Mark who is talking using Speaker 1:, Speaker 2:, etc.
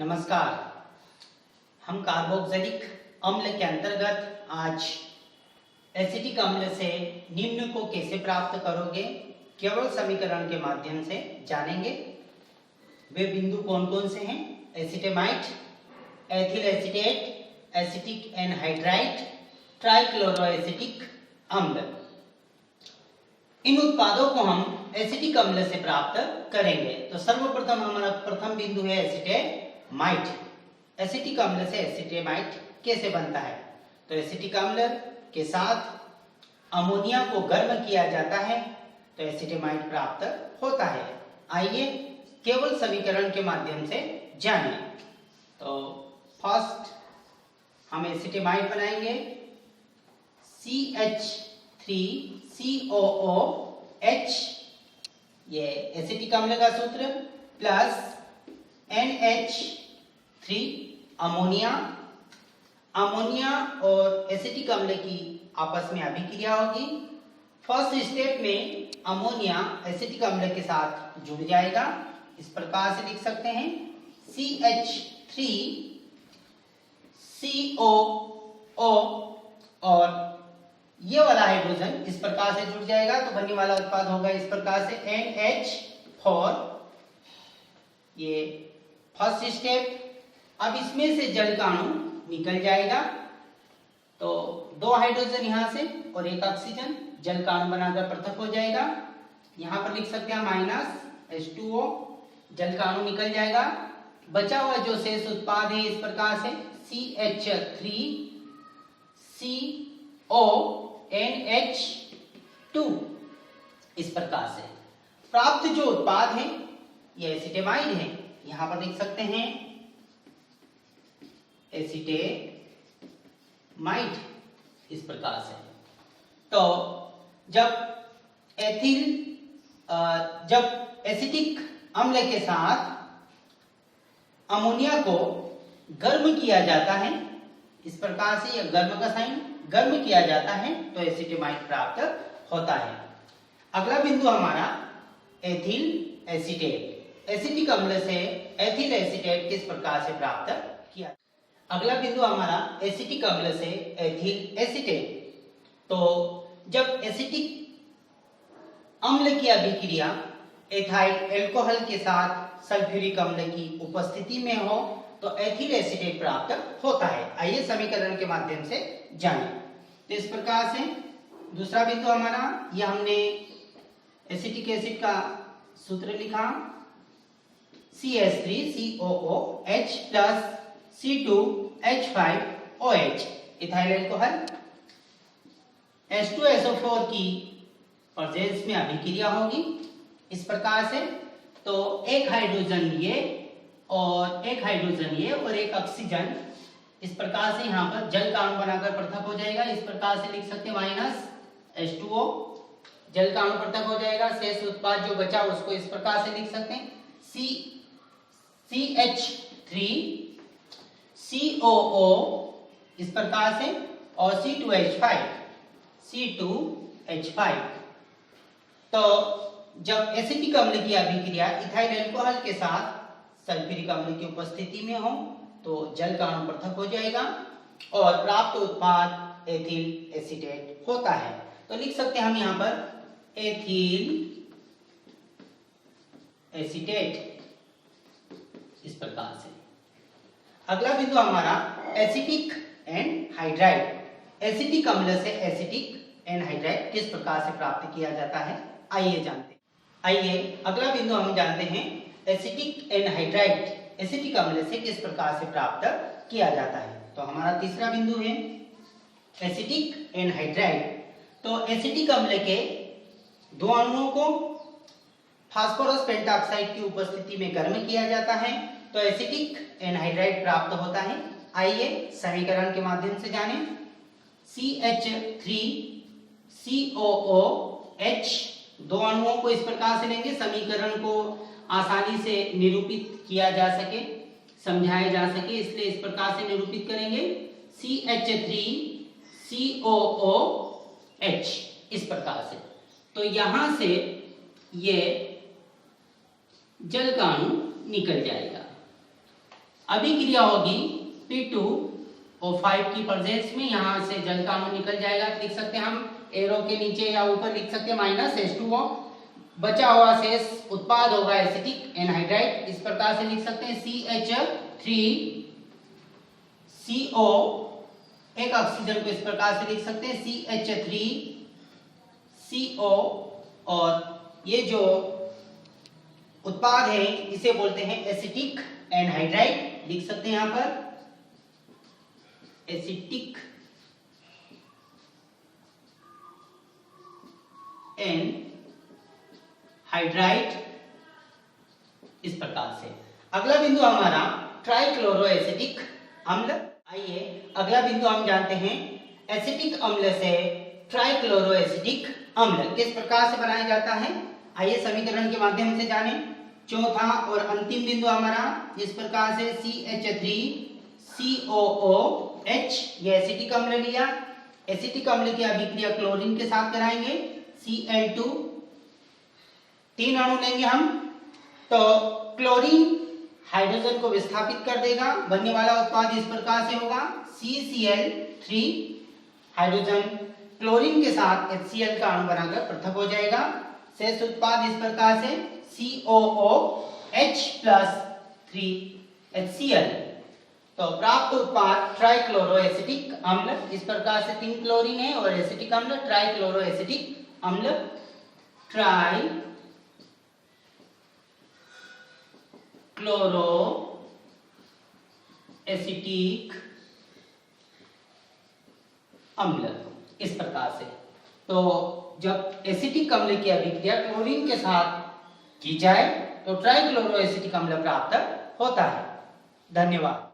Speaker 1: नमस्कार। हम कार्बोक्सिलिक अम्ल के अंतर्गत आज एसिटिक अम्ल से निम्न को कैसे प्राप्त करोगे केवल समीकरण के माध्यम से जानेंगे। वे बिंदु कौन कौन से हैं? Acetamide, ethyl acetate, acetic anhydride, trichloroacetic अम्ल। इन उत्पादों को हम एसिटिक अम्ल से प्राप्त करेंगे। तो सर्वप्रथम हमारा प्रथम बिंदु है एसिटेमाइड। एसिटिक अम्ल से एसिटेमाइड कैसे बनता है? तो एसिटिक अम्ल के साथ अमोनिया को गर्म किया जाता है तो एसिटेमाइड प्राप्त होता है। आइए केवल समीकरण के माध्यम से जानें। तो फर्स्ट हम एसिटेमाइड बनाएंगे। CH3COOH, ये एसिटिक अम्ल का सूत्र, प्लस NH3 अमोनिया। अमोनिया और एसिटिक अम्ल की आपस में अभिक्रिया होगी। फर्स्ट स्टेप में अमोनिया एसिटिक अम्ल के साथ जुड़ जाएगा। इस प्रकार से लिख सकते हैं CH3COO और ये वाला हाइड्रोजन इस प्रकार से जुड़ जाएगा तो बनने वाला उत्पाद होगा इस प्रकार से NH4। ये फर्स्ट स्टेप। अब इसमें से जल का अणु निकल जाएगा तो दो हाइड्रोजन यहां से और एक ऑक्सीजन जल का अणु बनाकर पृथक हो जाएगा। यहां पर लिख सकते हैं -H2O, जल का अणु निकल जाएगा। बचा हुआ जो शेष उत्पाद है इस प्रकार से CH3CONH2 इस प्रकार से प्राप्त जो उत्पाद है ये एसिटेमाइड है। यहां पर लिख सकते हैं एसिटेमाइड इस प्रकार से। तो जब एसिटिक अम्ल के साथ अमोनिया को गर्म किया जाता है इस प्रकार से, यह गर्म का साइन, गर्म किया जाता है तो एसिटेमाइड प्राप्त होता है। अगला बिंदु हमारा एथिल एसीटेट। एसिटिक अम्ल से एथिल एसीटेट किस प्रकार से प्राप्त किया? अगला बिंदु हमारा एसिटिक अम्ल से एथिल एसीटेट। तो जब एसिटिक अम्ल की अभिक्रिया एथाइल अल्कोहल के साथ सल्फ्यूरिक अम्ल की उपस्थिति में हो तो एथिल एसीटेट प्राप्त होता है। आइए समीकरण के माध्यम से जानें। तो इस प्रकार से दूसरा बिंदु हमारा, यह हमने एसिटिक एसिड का सूत्र लिखा CH3COOH plus C2H5OH, ethyl alcohol. H2SO4 की प्रेजेंस में अभिक्रिया होगी इस प्रकार से। तो एक हाइड्रोजन ये और एक हाइड्रोजन ये और एक ऑक्सीजन इस प्रकार से यहाँ पर जल का अणु बनाकर पृथक हो जाएगा। इस प्रकार से लिख सकते हैं -H2O, जल का अणु पृथक हो जाएगा। शेष उत्पाद जो बचा उसको इस प्रकार से लिख सकते हैं CH3COO इस प्रकार से और C2H5। तो जब एसिटिक अम्ल की अभिक्रिया इथाइल अल्कोहल के साथ सल्फ्यूरिक अम्ल की उपस्थिति में हो तो जल का अणु पृथक हो जाएगा और प्राप्त उत्पाद एथिल एसीटेट होता है। तो लिख सकते हैं हम यहाँ पर एथिल एसीटेट इस प्रकार से। अगला बिंदु हमारा एसिटिक एनहाइड्राइड। एसिटिक अम्ल से एसिटिक एनहाइड्राइड किस प्रकार से प्राप्त किया जाता है आइए जानते हैं। आइए अगला बिंदु हम जानते हैं एसिटिक एनहाइड्राइड एसिटिक अम्ल से किस प्रकार से प्राप्त किया जाता है। तो हमारा तीसरा बिंदु है एसिटिक एनहाइड्राइड। तो एसिटिक अम्ल के दो अणुओं को फास्फोरस पेंटॉक्साइड की उपस्थिति में गर्म किया जाता है तो एसिटिक एनहाइड्राइड प्राप्त होता है। आइए समीकरण के माध्यम से जानें। CH3COOH, दो अणुओं को इस प्रकार से लेंगे समीकरण को आसानी से निरूपित किया जा सके, समझाया जा सके, इसलिए इस प्रकार से निरूपित करेंगे CH3COOH इस प्रकार से। तो यहां से ये जल का अणु निकल जाएगा। अभिक्रिया होगी P2O5 की प्रेजेंस में, यहां से जल का अणु निकल जाएगा, लिख सकते हैं हम एरो के नीचे या ऊपर लिख सकते हैं -H2O, बचा हुआ शेष उत्पाद होगा एसिटिक एनहाइड्राइड, इस प्रकार से लिख सकते हैं CH3CO, एक ऑक्सीजन को इस प्रकार से लिख सकते हैं CH3CO, और ये जो उत्पाद है इसे बोलते हैं एसिटिक एनहाइड्राइड, लिख सकते हैं यहां पर एसिटिक एनहाइड्राइड, इस प्रकार से। अगला बिंदु हमारा ट्राइक्लोरो एसिटिक अम्ल। आइए अगला बिंदु हम जानते हैं एसिटिक अम्ल से ट्राइक्लोरो एसिटिक अम्ल किस प्रकार से बनाया जाता है। आइए समीकरण के माध्यम से जानें। चौथा और अंतिम बिंदु हमारा इस प्रकार से CH3COOH, ये एसिटिक अम्ल लिया। एसिटिक अम्ल की अभिक्रिया क्लोरीन के साथ कराएंगे, Cl2, 3 अणु लेंगे हम, तो क्लोरीन हाइड्रोजन को विस्थापित कर देगा, बनने वाला उत्पाद इस प्रकार से होगा CCl3, हाइड्रोजन क्लोरीन के साथ HCl का अणु बनाकर पृथक हो जाएगा, शेष उत्पाद इस प्रकार से COOH प्लस 3HCl, तो प्राप्त उत्पाद ट्राइक्लोरो एसिटिक अम्ल। इस प्रकार से 3 क्लोरीन है और एसिटिक अम्ल, ट्राइक्लोरो एसिटिक अम्ल, ट्राइक्लोरो एसिटिक अम्ल, इस प्रकार से। तो जब एसिटिक अम्ल की अभिक्रिया क्लोरीन के साथ की जाए तो ट्राइक्लोरो एसिटिक अम्ल प्राप्त होता है। धन्यवाद।